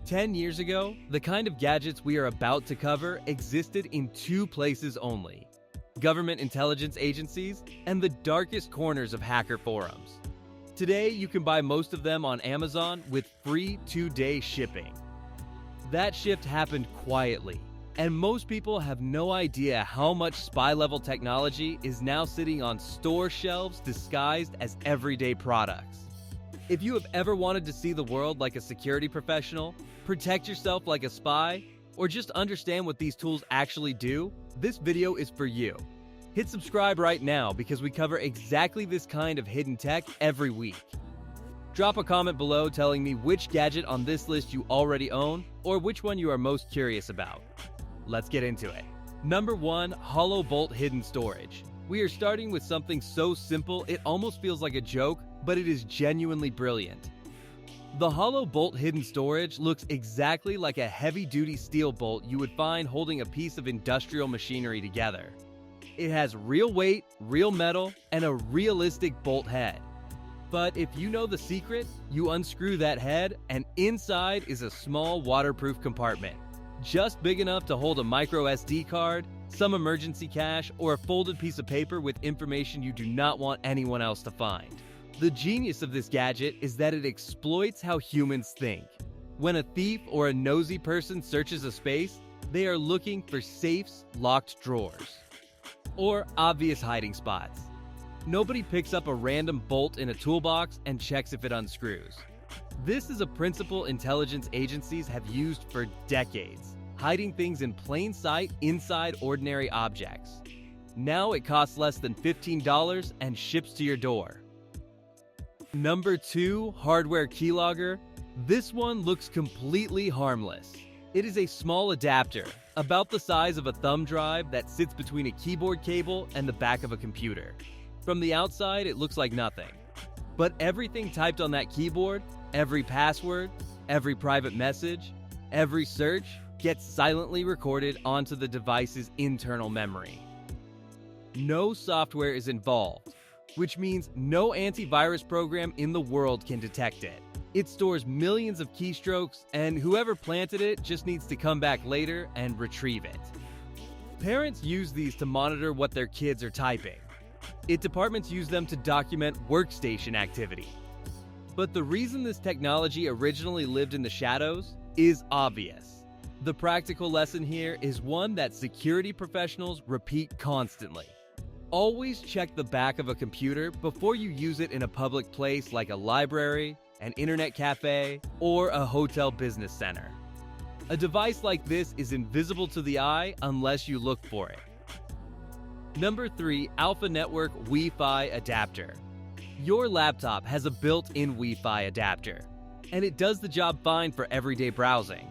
10 years ago, the kind of gadgets we are about to cover existed in two places only: government intelligence agencies and the darkest corners of hacker forums. Today, you can buy most of them on Amazon with free 2-day shipping. That shift happened quietly, and most people have no idea how much spy-level technology is now sitting on store shelves disguised as everyday products. If you have ever wanted to see the world like a security professional, protect yourself like a spy, or just understand what these tools actually do, this video is for you. Hit subscribe right now because we cover exactly this kind of hidden tech every week. Drop a comment below telling me which gadget on this list you already own or which one you are most curious about. Let's get into it. Number 1, Hollow Bolt Hidden Storage. We are starting with something so simple it almost feels like a joke, but it is genuinely brilliant. The Hollow Bolt Hidden Storage looks exactly like a heavy-duty steel bolt you would find holding a piece of industrial machinery together. It has real weight, real metal, and a realistic bolt head. But if you know the secret, you unscrew that head, and inside is a small waterproof compartment, just big enough to hold a micro SD card, some emergency cash, or a folded piece of paper with information you do not want anyone else to find. The genius of this gadget is that it exploits how humans think. When a thief or a nosy person searches a space, they are looking for safes, locked drawers, or obvious hiding spots. Nobody picks up a random bolt in a toolbox and checks if it unscrews. This is a principle intelligence agencies have used for decades, hiding things in plain sight inside ordinary objects. Now it costs less than $15 and ships to your door. Number 2, Hardware Keylogger. This one looks completely harmless. It is a small adapter, about the size of a thumb drive that sits between a keyboard cable and the back of a computer. From the outside, it looks like nothing. But everything typed on that keyboard, every password, every private message, every search, gets silently recorded onto the device's internal memory. No software is involved, which means no antivirus program in the world can detect it. It stores millions of keystrokes, and whoever planted it just needs to come back later and retrieve it. Parents use these to monitor what their kids are typing. Departments use them to document workstation activity. But the reason this technology originally lived in the shadows is obvious. The practical lesson here is one that security professionals repeat constantly. Always check the back of a computer before you use it in a public place like a library, an internet cafe, or a hotel business center. A device like this is invisible to the eye unless you look for it. Number 3, Alpha Network Wi-Fi Adapter. Your laptop has a built-in Wi-Fi adapter, and it does the job fine for everyday browsing.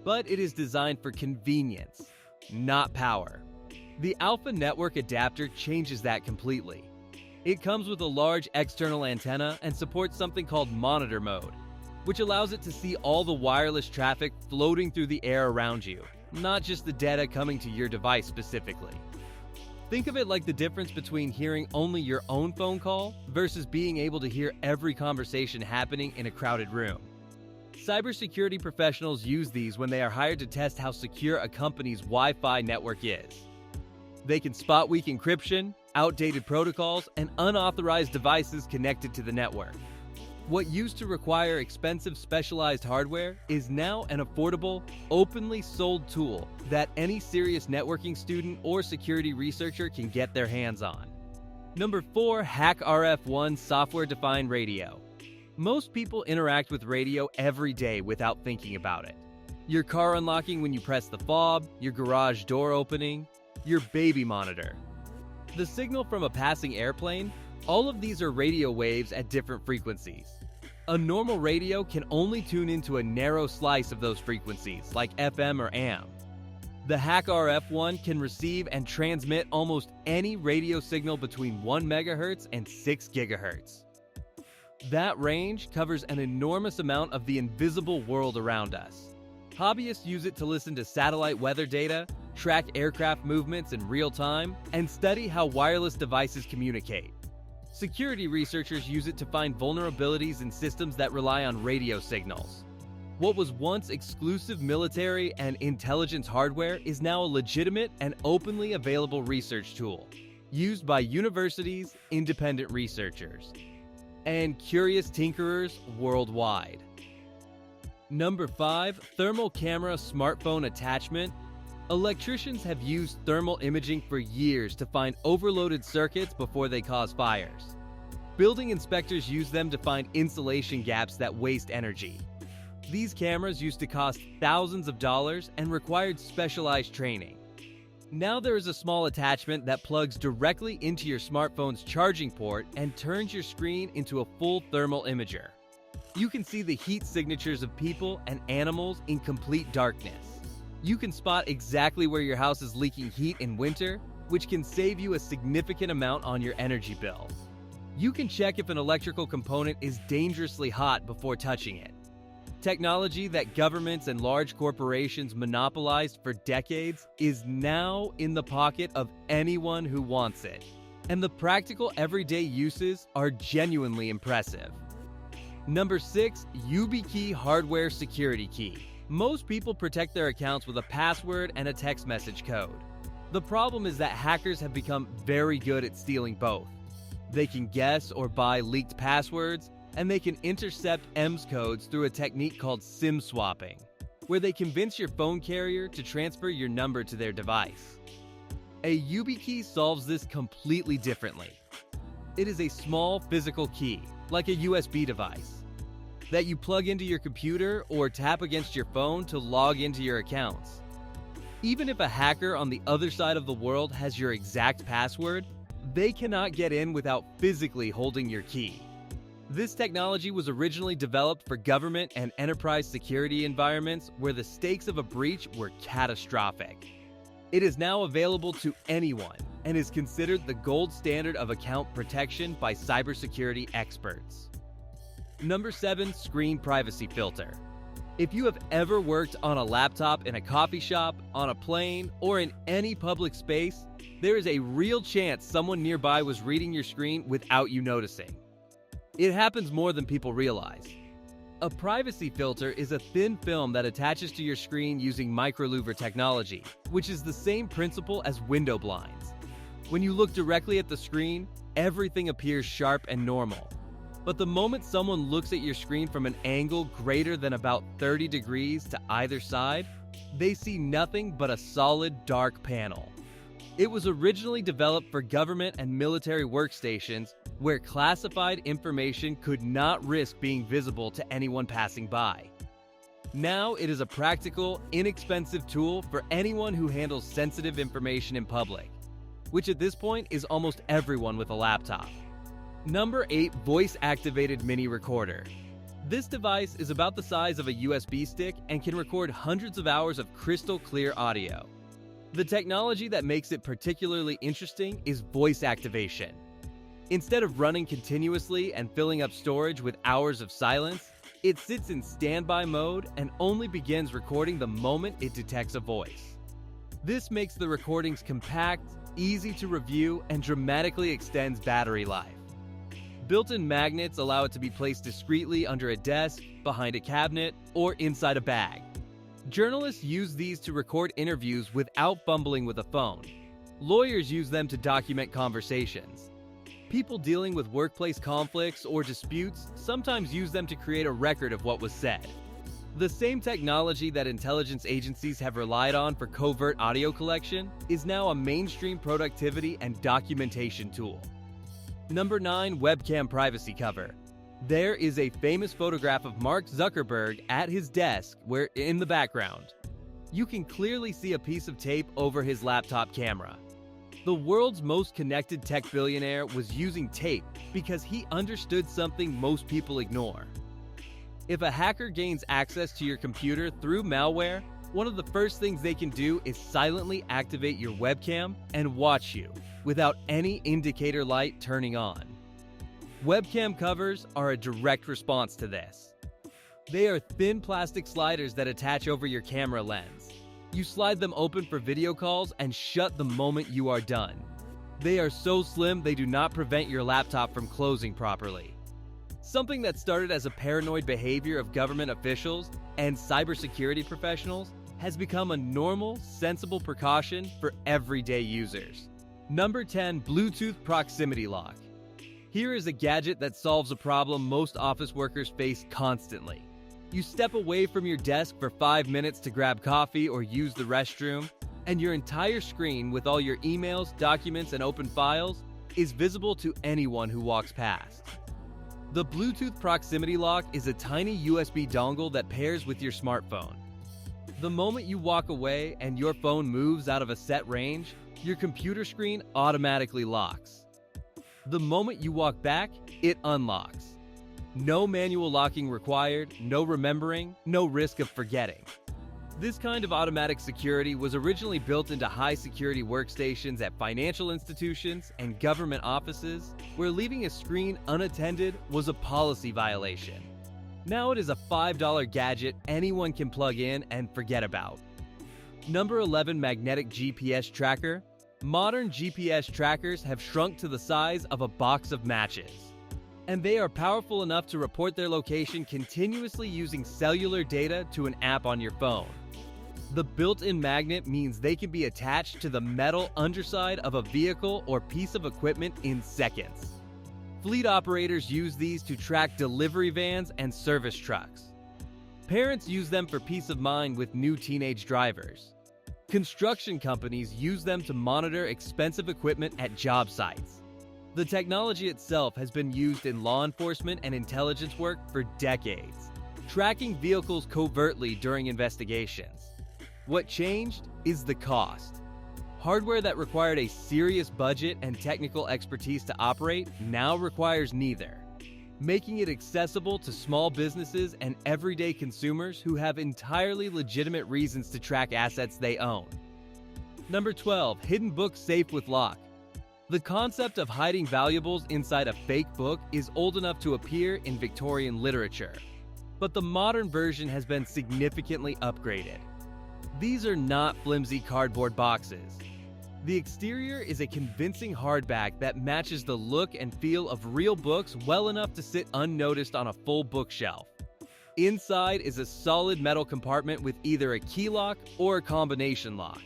But it is designed for convenience, not power. The Alpha Network adapter changes that completely. It comes with a large external antenna and supports something called monitor mode, which allows it to see all the wireless traffic floating through the air around you, not just the data coming to your device specifically. Think of it like the difference between hearing only your own phone call versus being able to hear every conversation happening in a crowded room. Cybersecurity professionals use these when they are hired to test how secure a company's Wi-Fi network is. They can spot weak encryption, outdated protocols, and unauthorized devices connected to the network. What used to require expensive specialized hardware is now an affordable, openly sold tool that any serious networking student or security researcher can get their hands on. Number 4, Hack RF1 Software-Defined Radio. Most people interact with radio every day without thinking about it. Your car unlocking when you press the fob, your garage door opening, your baby monitor. The signal from a passing airplane, all of these are radio waves at different frequencies. A normal radio can only tune into a narrow slice of those frequencies, like FM or AM. The Hack RF1 can receive and transmit almost any radio signal between 1 MHz and 6 GHz. That range covers an enormous amount of the invisible world around us. Hobbyists use it to listen to satellite weather data, track aircraft movements in real time, and study how wireless devices communicate. Security researchers use it to find vulnerabilities in systems that rely on radio signals. What was once exclusive military and intelligence hardware is now a legitimate and openly available research tool, used by universities, independent researchers, and curious tinkerers worldwide. Number 5. Thermal camera smartphone attachment. Electricians have used thermal imaging for years to find overloaded circuits before they cause fires. Building inspectors use them to find insulation gaps that waste energy. These cameras used to cost thousands of dollars and required specialized training. Now there is a small attachment that plugs directly into your smartphone's charging port and turns your screen into a full thermal imager. You can see the heat signatures of people and animals in complete darkness. You can spot exactly where your house is leaking heat in winter, which can save you a significant amount on your energy bill. You can check if an electrical component is dangerously hot before touching it. Technology that governments and large corporations monopolized for decades is now in the pocket of anyone who wants it. And the practical everyday uses are genuinely impressive. Number 6. YubiKey hardware security key. Most people protect their accounts with a password and a text message code. The problem is that hackers have become very good at stealing both. They can guess or buy leaked passwords, and they can intercept EMS codes through a technique called SIM swapping, where they convince your phone carrier to transfer your number to their device. A YubiKey solves this completely differently. It is a small physical key, like a USB device, that you plug into your computer or tap against your phone to log into your accounts. Even if a hacker on the other side of the world has your exact password, they cannot get in without physically holding your key. This technology was originally developed for government and enterprise security environments where the stakes of a breach were catastrophic. It is now available to anyone and is considered the gold standard of account protection by cybersecurity experts. Number 7. Screen privacy filter. If you have ever worked on a laptop in a coffee shop, on a plane, or in any public space, there is a real chance someone nearby was reading your screen without you noticing. It happens more than people realize. A privacy filter is a thin film that attaches to your screen using microlouver technology, which is the same principle as window blinds. When you look directly at the screen, everything appears sharp and normal. But the moment someone looks at your screen from an angle greater than about 30 degrees to either side, they see nothing but a solid dark panel. It was originally developed for government and military workstations where classified information could not risk being visible to anyone passing by. Now it is a practical, inexpensive tool for anyone who handles sensitive information in public, which at this point is almost everyone with a laptop. Number 8. Voice-activated mini recorder. This device is about the size of a USB stick and can record hundreds of hours of crystal clear audio. The technology that makes it particularly interesting is voice activation. Instead of running continuously and filling up storage with hours of silence, it sits in standby mode and only begins recording the moment it detects a voice. This makes the recordings compact, easy to review, and dramatically extends battery life. Built-in magnets allow it to be placed discreetly under a desk, behind a cabinet, or inside a bag. Journalists use these to record interviews without fumbling with a phone. Lawyers use them to document conversations. People dealing with workplace conflicts or disputes sometimes use them to create a record of what was said. The same technology that intelligence agencies have relied on for covert audio collection is now a mainstream productivity and documentation tool. Number 9. Webcam privacy cover. There is a famous photograph of Mark Zuckerberg at his desk where, in the background, you can clearly see a piece of tape over his laptop camera. The world's most connected tech billionaire was using tape because he understood something most people ignore. If a hacker gains access to your computer through malware, one of the first things they can do is silently activate your webcam and watch you without any indicator light turning on. Webcam covers are a direct response to this. They are thin plastic sliders that attach over your camera lens. You slide them open for video calls and shut the moment you are done. They are so slim they do not prevent your laptop from closing properly. Something that started as a paranoid behavior of government officials and cybersecurity professionals has become a normal, sensible precaution for everyday users. Number 10. Bluetooth Proximity Lock. Here is a gadget that solves a problem most office workers face constantly. You step away from your desk for 5 minutes to grab coffee or use the restroom, and your entire screen with all your emails, documents, and open files is visible to anyone who walks past. The Bluetooth Proximity Lock is a tiny USB dongle that pairs with your smartphone. The moment you walk away and your phone moves out of a set range, your computer screen automatically locks. The moment you walk back, it unlocks. No manual locking required, no remembering, no risk of forgetting. This kind of automatic security was originally built into high-security workstations at financial institutions and government offices, where leaving a screen unattended was a policy violation. Now it is a $5 gadget anyone can plug in and forget about. Number 11. Magnetic GPS Tracker. Modern GPS trackers have shrunk to the size of a box of matches, and they are powerful enough to report their location continuously using cellular data to an app on your phone. The built-in magnet means they can be attached to the metal underside of a vehicle or piece of equipment in seconds. Fleet operators use these to track delivery vans and service trucks. Parents use them for peace of mind with new teenage drivers. Construction companies use them to monitor expensive equipment at job sites. The technology itself has been used in law enforcement and intelligence work for decades, tracking vehicles covertly during investigations. What changed is the cost. Hardware that required a serious budget and technical expertise to operate now requires neither, making it accessible to small businesses and everyday consumers who have entirely legitimate reasons to track assets they own. Number 12. Hidden Book Safe with Lock. The concept of hiding valuables inside a fake book is old enough to appear in Victorian literature, but the modern version has been significantly upgraded. These are not flimsy cardboard boxes. The exterior is a convincing hardback that matches the look and feel of real books well enough to sit unnoticed on a full bookshelf. Inside is a solid metal compartment with either a key lock or a combination lock.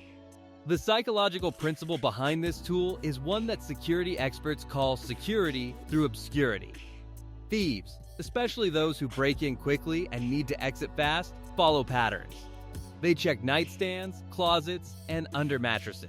The psychological principle behind this tool is one that security experts call security through obscurity. Thieves, especially those who break in quickly and need to exit fast, follow patterns. They check nightstands, closets, and under mattresses.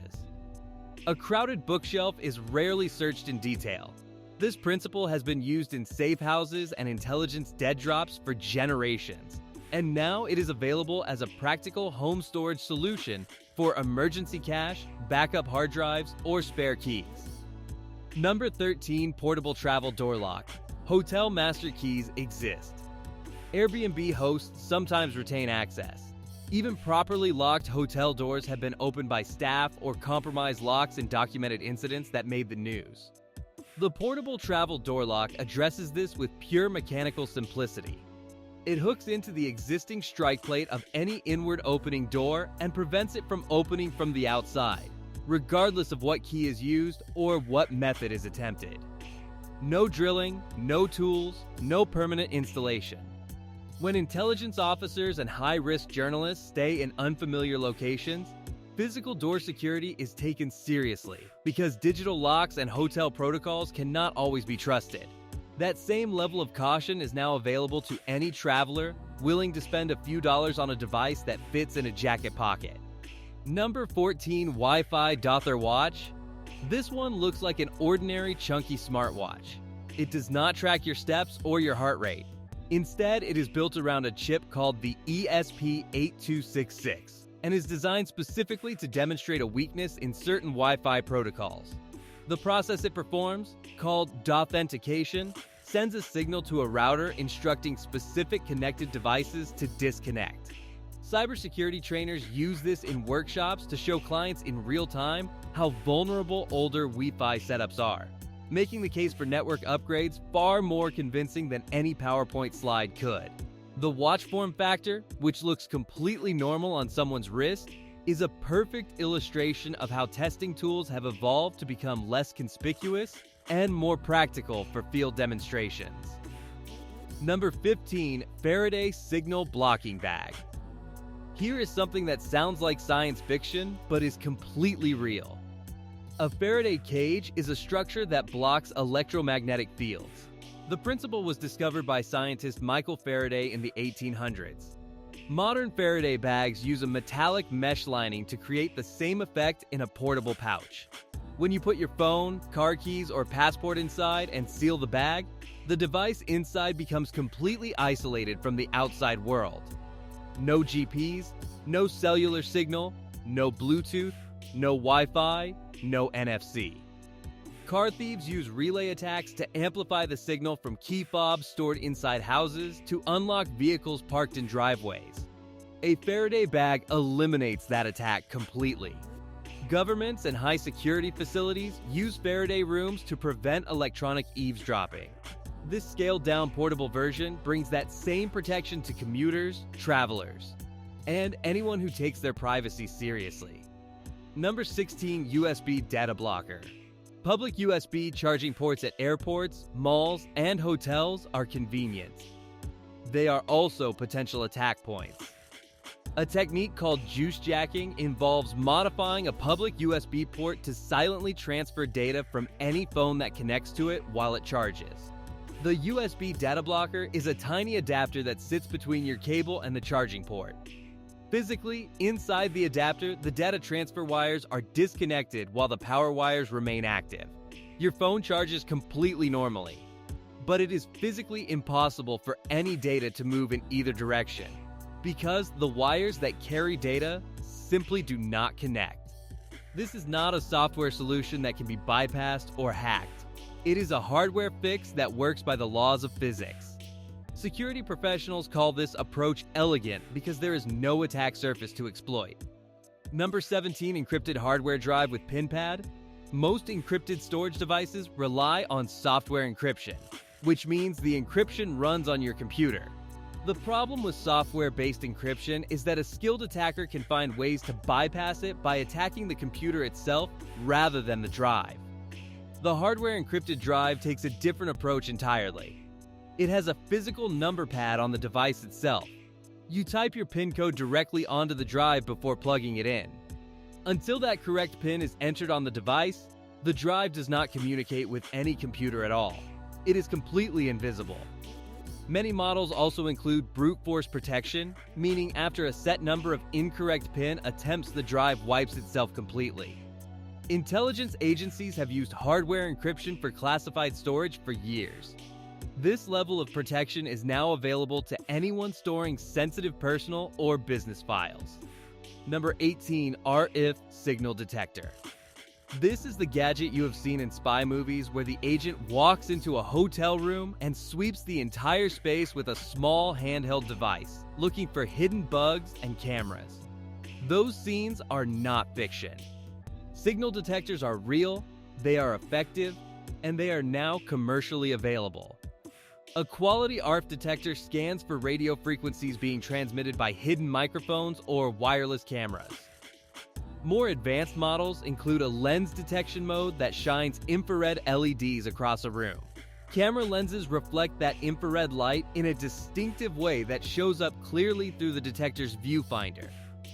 A crowded bookshelf is rarely searched in detail. This principle has been used in safe houses and intelligence dead drops for generations, and now it is available as a practical home storage solution for emergency cash, backup hard drives, or spare keys. Number 13. Portable Travel Door Lock. Hotel master keys exist. Airbnb hosts sometimes retain access. Even properly locked hotel doors have been opened by staff or compromised locks in documented incidents that made the news. The portable travel door lock addresses this with pure mechanical simplicity. It hooks into the existing strike plate of any inward opening door and prevents it from opening from the outside, regardless of what key is used or what method is attempted. No drilling, no tools, no permanent installation. When intelligence officers and high-risk journalists stay in unfamiliar locations, physical door security is taken seriously because digital locks and hotel protocols cannot always be trusted. That same level of caution is now available to any traveler willing to spend a few dollars on a device that fits in a jacket pocket. Number 14. Wi-Fi Dother Watch. This one looks like an ordinary chunky smartwatch. It does not track your steps or your heart rate. Instead, it is built around a chip called the ESP8266 and is designed specifically to demonstrate a weakness in certain Wi-Fi protocols. The process it performs, called authentication, sends a signal to a router instructing specific connected devices to disconnect. Cybersecurity trainers use this in workshops to show clients in real time how vulnerable older Wi-Fi setups are, making the case for network upgrades far more convincing than any PowerPoint slide could. The watch form factor, which looks completely normal on someone's wrist, is a perfect illustration of how testing tools have evolved to become less conspicuous and more practical for field demonstrations. Number 15. Faraday Signal Blocking Bag. Here is something that sounds like science fiction, but is completely real. A Faraday cage is a structure that blocks electromagnetic fields. The principle was discovered by scientist Michael Faraday in the 1800s. Modern Faraday bags use a metallic mesh lining to create the same effect in a portable pouch. When you put your phone, car keys, or passport inside and seal the bag, the device inside becomes completely isolated from the outside world. No GPS, no cellular signal, no Bluetooth, no Wi-Fi, no NFC. Car thieves use relay attacks to amplify the signal from key fobs stored inside houses to unlock vehicles parked in driveways. A Faraday bag eliminates that attack completely. Governments and high-security facilities use Faraday rooms to prevent electronic eavesdropping. This scaled-down portable version brings that same protection to commuters, travelers, and anyone who takes their privacy seriously. Number 16. USB Data Blocker. Public USB charging ports at airports, malls, and hotels are convenient. They are also potential attack points. A technique called juice jacking involves modifying a public USB port to silently transfer data from any phone that connects to it while it charges. The USB data blocker is a tiny adapter that sits between your cable and the charging port. Physically, inside the adapter, the data transfer wires are disconnected while the power wires remain active. Your phone charges completely normally, but it is physically impossible for any data to move in either direction because the wires that carry data simply do not connect. This is not a software solution that can be bypassed or hacked. It is a hardware fix that works by the laws of physics. Security professionals call this approach elegant because there is no attack surface to exploit. Number 17. Encrypted hardware drive with pin pad. Most encrypted storage devices rely on software encryption, which means the encryption runs on your computer. The problem with software-based encryption is that a skilled attacker can find ways to bypass it by attacking the computer itself rather than the drive. The hardware encrypted drive takes a different approach entirely. It has a physical number pad on the device itself. You type your PIN code directly onto the drive before plugging it in. Until that correct PIN is entered on the device, the drive does not communicate with any computer at all. It is completely invisible. Many models also include brute force protection, meaning after a set number of incorrect PIN attempts, the drive wipes itself completely. Intelligence agencies have used hardware encryption for classified storage for years. This level of protection is now available to anyone storing sensitive personal or business files. Number 18. RF Signal Detector. This is the gadget you have seen in spy movies where the agent walks into a hotel room and sweeps the entire space with a small handheld device, looking for hidden bugs and cameras. Those scenes are not fiction. Signal detectors are real, they are effective, and they are now commercially available. A quality RF detector scans for radio frequencies being transmitted by hidden microphones or wireless cameras. More advanced models include a lens detection mode that shines infrared LEDs across a room. Camera lenses reflect that infrared light in a distinctive way that shows up clearly through the detector's viewfinder,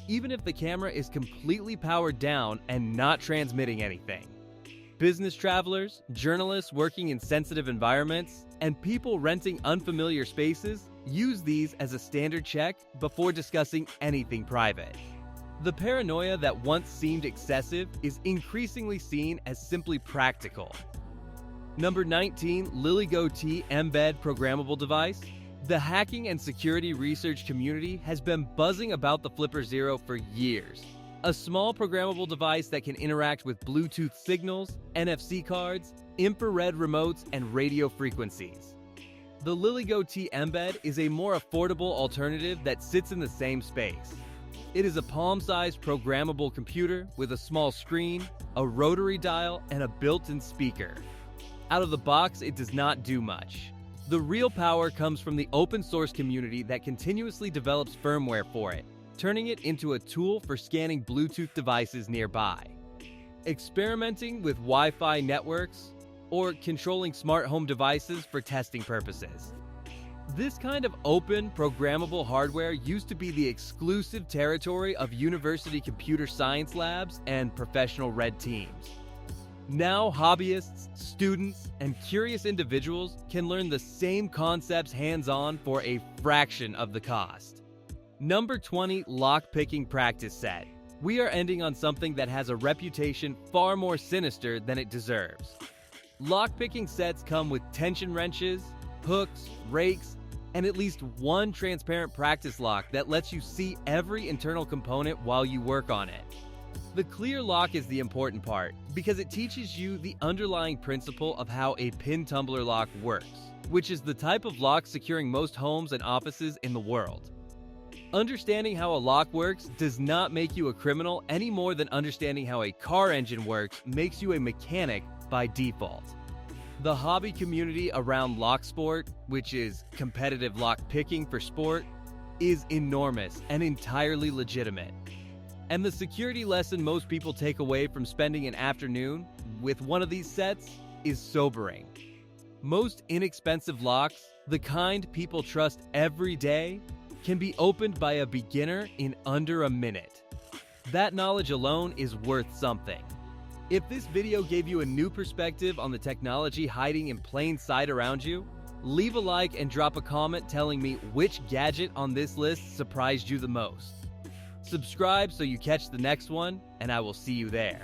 even if the camera is completely powered down and not transmitting anything. Business travelers, journalists working in sensitive environments, and people renting unfamiliar spaces use these as a standard check before discussing anything private. The paranoia that once seemed excessive is increasingly seen as simply practical. Number 19. LilyGo T Embed Programmable Device. The hacking and security research community has been buzzing about the Flipper Zero for years. A small programmable device that can interact with Bluetooth signals, NFC cards, infrared remotes, and radio frequencies. The LilyGo T Embed is a more affordable alternative that sits in the same space. It is a palm-sized programmable computer with a small screen, a rotary dial, and a built-in speaker. Out of the box, it does not do much. The real power comes from the open-source community that continuously develops firmware for it, turning it into a tool for scanning Bluetooth devices nearby. Experimenting with Wi-Fi networks, or controlling smart home devices for testing purposes. This kind of open, programmable hardware used to be the exclusive territory of university computer science labs and professional red teams. Now, hobbyists, students, and curious individuals can learn the same concepts hands-on for a fraction of the cost. Number 20, Lock-Picking Practice Set. We are ending on something that has a reputation far more sinister than it deserves. Lock-picking sets come with tension wrenches, hooks, rakes, and at least one transparent practice lock that lets you see every internal component while you work on it. The clear lock is the important part because it teaches you the underlying principle of how a pin tumbler lock works, which is the type of lock securing most homes and offices in the world. Understanding how a lock works does not make you a criminal any more than understanding how a car engine works makes you a mechanic by default. The hobby community around lock sport, which is competitive lock picking for sport, is enormous and entirely legitimate. And the security lesson most people take away from spending an afternoon with one of these sets is sobering. Most inexpensive locks, the kind people trust every day, can be opened by a beginner in under a minute. That knowledge alone is worth something. If this video gave you a new perspective on the technology hiding in plain sight around you, leave a like and drop a comment telling me which gadget on this list surprised you the most. Subscribe so you catch the next one, and I will see you there.